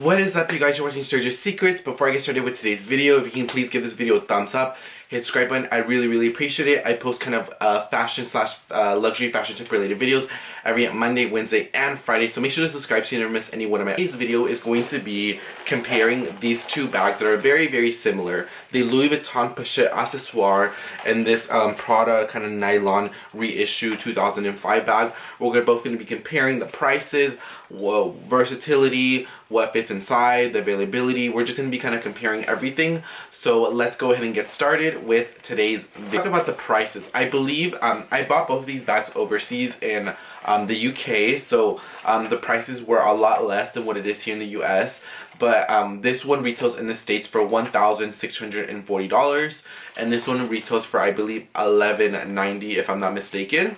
What is up, you guys? You're watching Sergio's Secrets. Before I get started with today's video, if you can please give this video a thumbs up, hit subscribe button. I really appreciate it. I post kind of fashion slash luxury fashion tip related videos every Monday, Wednesday, and Friday. So make sure to subscribe so you never miss any one of my. Today's video is going to be comparing these two bags that are very similar. The Louis Vuitton Pochette Accessoires and this Prada kind of nylon reissue 2005 bag. We're both going to be comparing the prices, versatility, what fits inside, the availability. We're just going to be kind of comparing everything. So let's go ahead and get started with today's video. Talk about the prices. I believe I bought both of these bags overseas in the UK, so the prices were a lot less than what it is here in the US. But this one retails in the States for $1,640, and this one retails for, I believe, $1,190 if I'm not mistaken.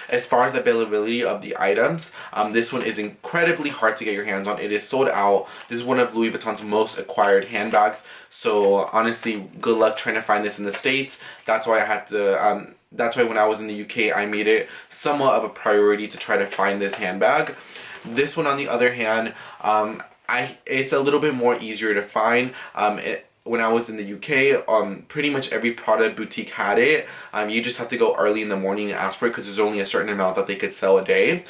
As far as the availability of the items, this one is incredibly hard to get your hands on. It is sold out. This is one of Louis Vuitton's most acquired handbags. So honestly, good luck trying to find this in the States. That's why I had to. That's why when I was in the UK, I made it somewhat of a priority to try to find this handbag. This one, on the other hand, it's a little bit more easier to find. When I was in the UK, pretty much every Prada boutique had it. You just have to go early in the morning and ask for it because there's only a certain amount that they could sell a day.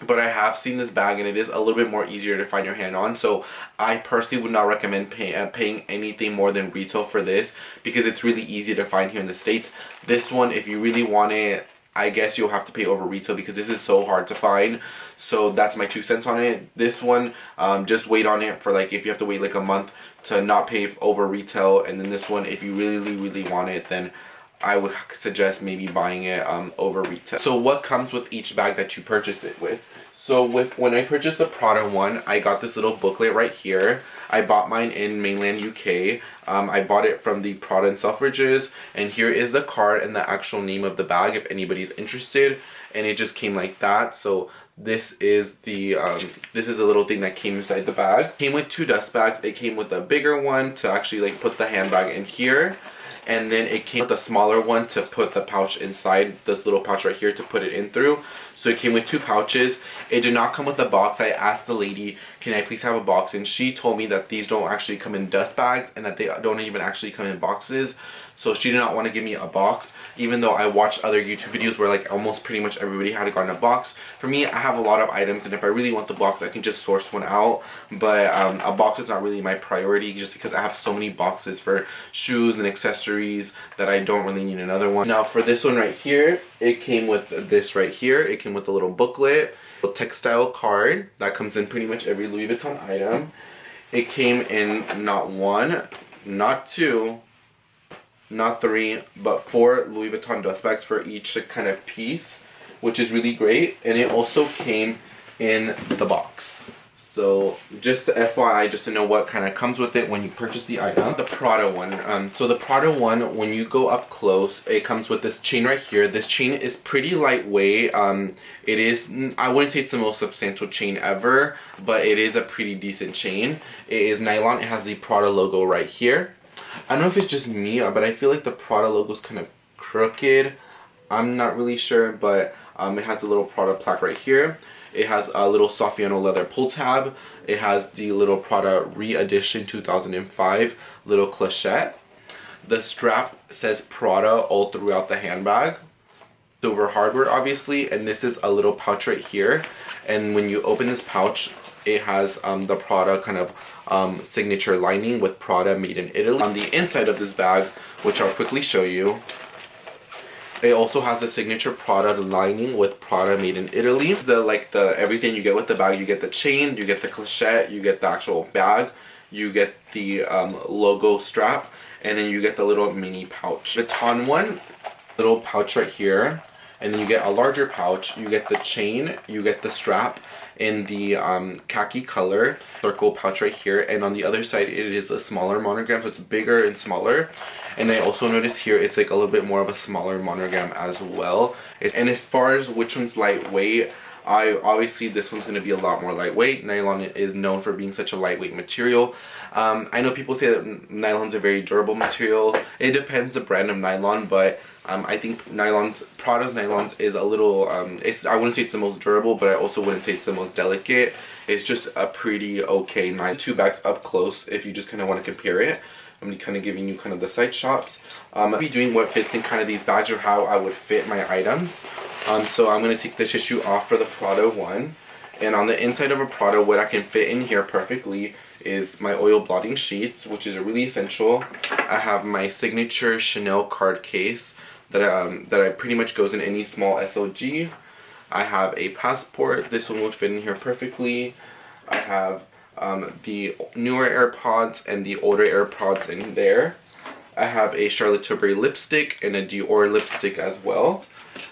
But I have seen this bag and it is a little bit more easier to find your hand on. So I personally would not recommend paying anything more than retail for this because it's really easy to find here in the States. This one, if you really want it, I guess you'll have to pay over retail because this is so hard to find. So that's my 2 cents on it. This one, just wait on it for like, if you have to wait like a month to not pay over retail. And then this one, if you really want it, then I would suggest maybe buying it over retail. So what comes with each bag that you purchase it with? So when I purchased the Prada one, I got this little booklet right here. I bought mine in mainland UK. I bought it from the Prada and Selfridges, and here is the card and the actual name of the bag if anybody's interested. And it just came like that. So this is the this is a little thing that came inside the bag. It came with 2 dust bags. It came with a bigger one to actually like put the handbag in here. And then it came with a smaller one to put the pouch inside, this little pouch right here to put it in through. So it came with 2 pouches. It did not come with a box. I asked the lady, can I please have a box? And she told me that these don't actually come in dust bags and that they don't even actually come in boxes. So she did not want to give me a box, even though I watched other YouTube videos where like almost pretty much everybody had gotten a box. For me, I have a lot of items, and if I really want the box, I can just source one out. But a box is not really my priority just because I have so many boxes for shoes and accessories that I don't really need another one. Now for this one right here, it came with this right here. It came with a little booklet, a textile card that comes in pretty much every Louis Vuitton item. It came in not 1, not 2, not 3, but 4 Louis Vuitton dust bags for each kind of piece, which is really great. And it also came in the box. So just FYI, just to know what kind of comes with it when you purchase the item. The Prada one. So the Prada one, when you go up close, it comes with this chain right here. This chain is pretty lightweight. It is, I wouldn't say it's the most substantial chain ever, but it is a pretty decent chain. It is nylon. It has the Prada logo right here. I don't know if it's just me, but I feel like the Prada logo is kind of crooked. I'm not really sure, but it has a little Prada plaque right here. It has a little Saffiano leather pull tab. It has the little Prada re-edition 2005 little clochette. The strap says Prada all throughout the handbag. Silver hardware, obviously, and this is a little pouch right here. And when you open this pouch, it has the Prada kind of signature lining with Prada made in Italy. On the inside of this bag, which I'll quickly show you, it also has the signature Prada lining with Prada made in Italy. Everything you get with the bag, you get the chain, you get the clochette, you get the actual bag, you get the logo strap, and then you get the little mini pouch. Vuitton one, little pouch right here, and then you get a larger pouch. You get the chain, you get the strap in the khaki color circle pouch right here, and on the other side it is a smaller monogram, so it's bigger and smaller. And I also noticed here it's like a little bit more of a smaller monogram as well. And as far as which one's lightweight, obviously this one's going to be a lot more lightweight. Nylon is known for being such a lightweight material. I know people say that nylon's a very durable material. It depends the brand of nylon, but I think Prada's nylons is a little, I wouldn't say it's the most durable, but I also wouldn't say it's the most delicate. It's just a pretty okay nylon. Two bags up close if you just kind of want to compare it. I'm kind of giving you kind of the side shots. I'll be doing what fits in kind of these bags or how I would fit my items. So I'm going to take the tissue off for the Prada one. And on the inside of a Prada, what I can fit in here perfectly is my oil blotting sheets, which is really essential. I have my signature Chanel card case that I pretty much goes in any small SOG. I have a passport. This one would fit in here perfectly. I have the newer AirPods and the older AirPods in there. I have a Charlotte Tilbury lipstick and a Dior lipstick as well.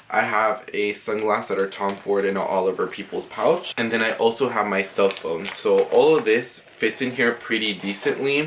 I have a sunglass that are Tom Ford in an Oliver People's pouch. And then I also have my cell phone. So all of this fits in here pretty decently.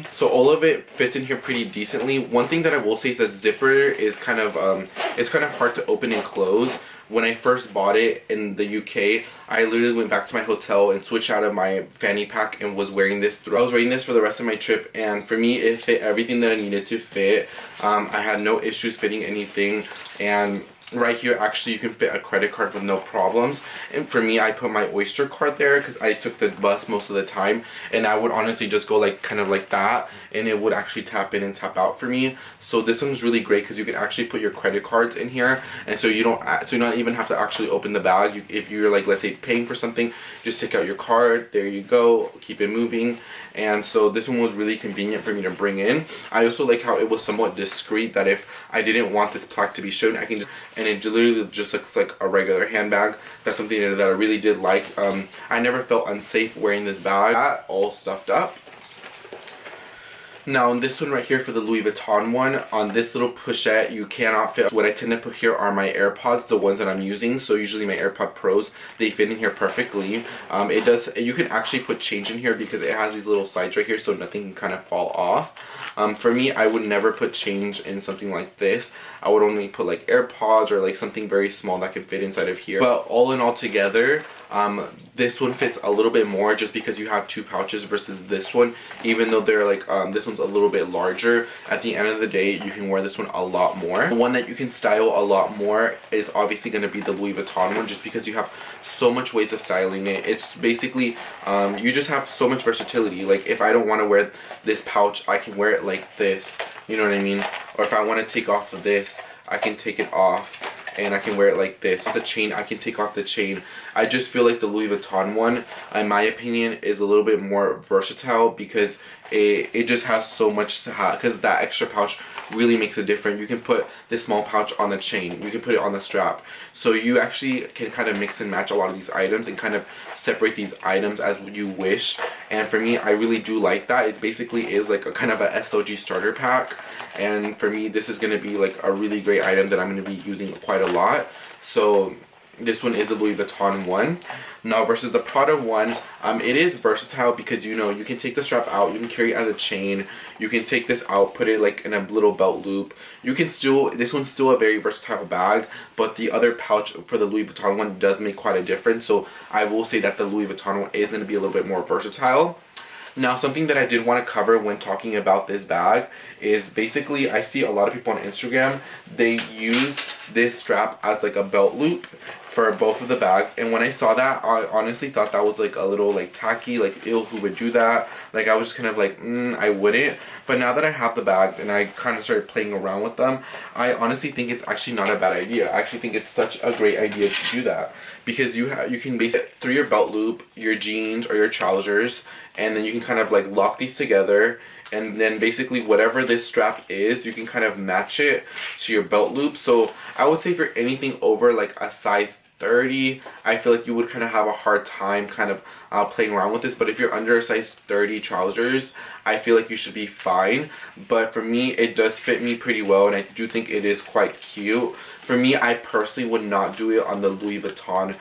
One thing that I will say is that zipper is kind of it's kind of hard to open and close. When I first bought it in the UK, I literally went back to my hotel and switched out of my fanny pack and was wearing this I was wearing this for the rest of my trip, and for me it fit everything that I needed to fit. I had no issues fitting anything, and right here actually you can fit a credit card with no problems. And for me, I put my Oyster card there because I took the bus most of the time, and I would honestly just go like kind of like that, and it would actually tap in and tap out for me. So this one's really great because you can actually put your credit cards in here, and so you don't even have to actually open the bag. If you're like, let's say, paying for something, just take out your card, there you go, keep it moving. And so this one was really convenient for me to bring in. I also like how it was somewhat discreet, that if I didn't want this plaque to be shown, I can just, and it literally just looks like a regular handbag. That's something that I really did like. I never felt unsafe wearing this bag. All stuffed up. Now on this one right here for the Louis Vuitton one, on this little pochette you cannot fit. What I tend to put here are my AirPods, the ones that I'm using. So usually my AirPod Pros, they fit in here perfectly. You can actually put change in here because it has these little sides right here so nothing can kind of fall off. For me, I would never put change in something like this. I would only put like AirPods or like something very small that can fit inside of here. But all in all together, this one fits a little bit more just because you have two pouches versus this one. Even though they're like, this one's a little bit larger, at the end of the day, you can wear this one a lot more. The one that you can style a lot more is obviously going to be the Louis Vuitton one, just because you have so much ways of styling it. It's basically, you just have so much versatility. Like if I don't want to wear this pouch, I can wear it like this. You know what I mean? Or if I want to take off of this, I can take it off and I can wear it like this. The chain, I can take off the chain. I just feel like the Louis Vuitton one, in my opinion, is a little bit more versatile because it just has so much to have, because that extra pouch really makes a difference. You can put this small pouch on the chain, you can put it on the strap, so you actually can kind of mix and match a lot of these items and kind of separate these items as you wish. And for me, I really do like that. It basically is like a kind of a SOG starter pack, and for me this is going to be like a really great item that I'm going to be using quite a lot. So this one is a Louis Vuitton one. Now versus the Prada one, it is versatile because you know you can take the strap out, you can carry it as a chain, you can take this out, put it like in a little belt loop. You can still, this one's still a very versatile bag, but the other pouch for the Louis Vuitton one does make quite a difference. So I will say that the Louis Vuitton one is going to be a little bit more versatile. Now something that I did want to cover when talking about this bag is basically I see a lot of people on Instagram, they use this strap as like a belt loop for both of the bags, and when I saw that, I honestly thought that was like a little like tacky, like ew, who would do that? Like I was just kind of like, I wouldn't. But now that I have the bags and I kind of started playing around with them, I honestly think it's actually not a bad idea. I actually think it's such a great idea to do that, because you can basically through your belt loop, your jeans or your trousers, and then you can kind of like lock these together, and then basically whatever this strap is, you can kind of match it to your belt loop. So I would say for anything over like a size 30, I feel like you would kind of have a hard time kind of playing around with this. But if you're under a size 30 trousers, I feel like you should be fine. But for me, it does fit me pretty well, and I do think it is quite cute. For me, I personally would not do it on the Louis Vuitton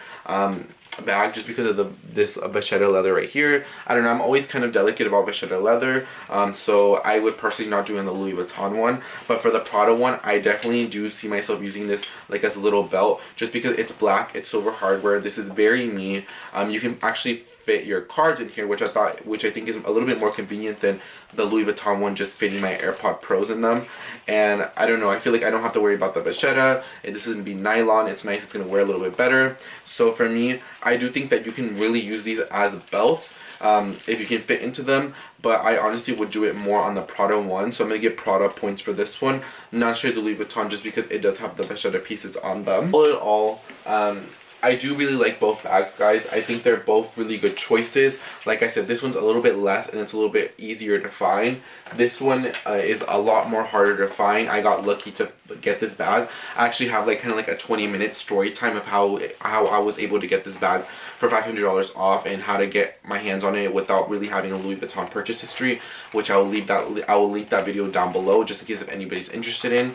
bag just because of this vachetta leather right here. I don't know, I'm always kind of delicate about vachetta leather, so I would personally not do it on the Louis Vuitton one. But for the Prada one, I definitely do see myself using this like as a little belt, just because it's black, it's silver hardware. This is very me. You can actually fit your cards in here, which I think is a little bit more convenient than the Louis Vuitton one just fitting my AirPod Pros in them. And I don't know, I feel like I don't have to worry about the vachetta. This is going to be nylon. It's nice. It's going to wear a little bit better. So for me, I do think that you can really use these as belts if you can fit into them. But I honestly would do it more on the Prada one. So I'm going to give Prada points for this one. Not sure the Louis Vuitton just because it does have the vachetta pieces on them. All in all, I do really like both bags, guys. I think they're both really good choices. Like I said, this one's a little bit less and it's a little bit easier to find. This one is a lot more harder to find. I got lucky to get this bag. I actually have like kind of like a 20-minute story time of how I was able to get this bag for $500 off and how to get my hands on it without really having a Louis Vuitton purchase history, which I will link that video down below just in case if anybody's interested in.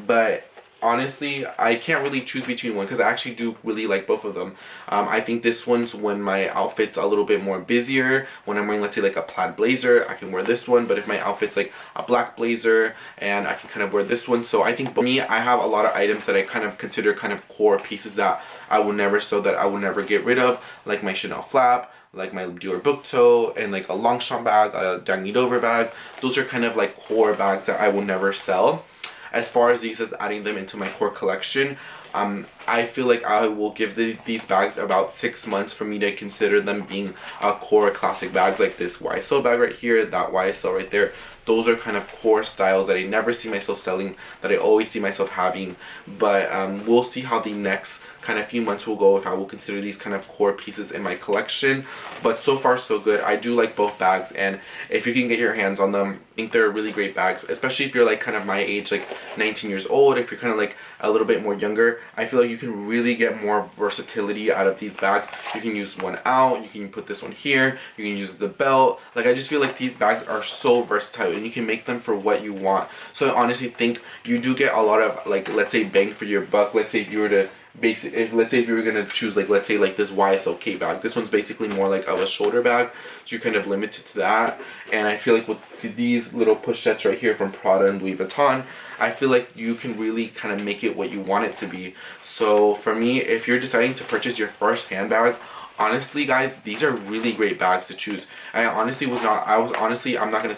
But honestly, I can't really choose between one because I actually do really like both of them. I think this one's when my outfit's a little bit more busier. When I'm wearing, let's say, like a plaid blazer, I can wear this one. But if my outfit's like a black blazer, and I can kind of wear this one. So I think for me, I have a lot of items that I kind of consider kind of core pieces that I will never sew, that I will never get rid of, like my Chanel flap, like my Dior book toe, and like a Longchamp bag, a Dagny Dover bag. Those are kind of like core bags that I will never sell. As far as these as adding them into my core collection, I feel like I will give these bags about 6 months for me to consider them being core classic bags, like this YSL bag right here, that YSL right there. Those are kind of core styles that I never see myself selling, that I always see myself having. But we'll see how the next kind of few months will go if I will consider these kind of core pieces in my collection. But so far so good. I do like both bags, and if you can get your hands on them, I think they're really great bags, especially if you're like kind of my age, like 19 years old. If you're kind of like a little bit more younger, I feel like you can really get more versatility out of these bags. You can use one out, you can put this one here, you can use the belt. Like, I just feel like these bags are so versatile and you can make them for what you want. So I honestly think you do get a lot of, like, let's say bang for your buck. Let's say if you were to let's say if you were gonna choose, like, let's say like this YSL Cape bag, this one's basically more like of a shoulder bag, so you're kind of limited to that. And I feel like with these little pochettes right here from Prada and Louis Vuitton, I feel like you can really kind of make it what you want it to be. So for me, if you're deciding to purchase your first handbag, honestly, guys, these are really great bags to choose. I'm not gonna sit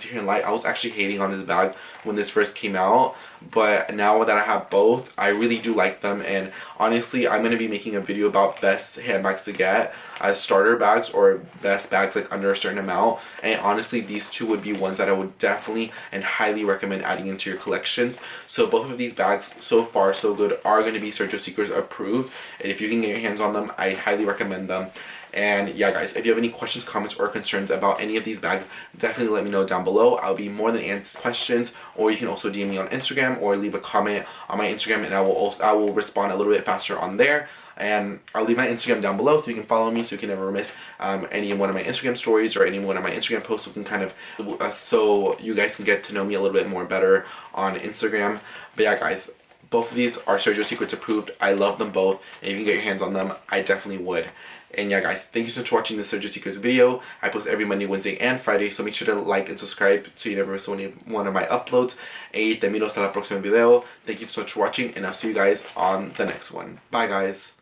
here and lie, I was actually hating on this bag when this first came out, but now that I have both, I really do like them. And honestly, I'm gonna be making a video about best handbags to get as starter bags, or best bags like under a certain amount. And honestly, these two would be ones that I would definitely and highly recommend adding into your collections. So both of these bags, so far so good, are going to be Sergio Secret approved, and if you can get your hands on them, I highly recommend them. And yeah, guys, if you have any questions, comments, or concerns about any of these bags, definitely let me know down below. I'll be more than answer questions, or you can also DM me on Instagram or leave a comment on my Instagram, and I will respond a little bit faster on there. And I'll leave my Instagram down below so you can follow me, so you can never miss any one of my Instagram stories or any one of my Instagram posts. So you can kind of so you guys can get to know me a little bit more better on Instagram. But yeah, guys, both of these are Sergio Secrets approved. I love them both, and if you can get your hands on them, I definitely would. And yeah, guys, thank you so much for watching this Sergio Secrets video. I post every Monday, Wednesday, and Friday, so make sure to like and subscribe so you never miss one of my uploads. Y te miro hasta la próxima video. Thank you so much for watching, and I'll see you guys on the next one. Bye, guys.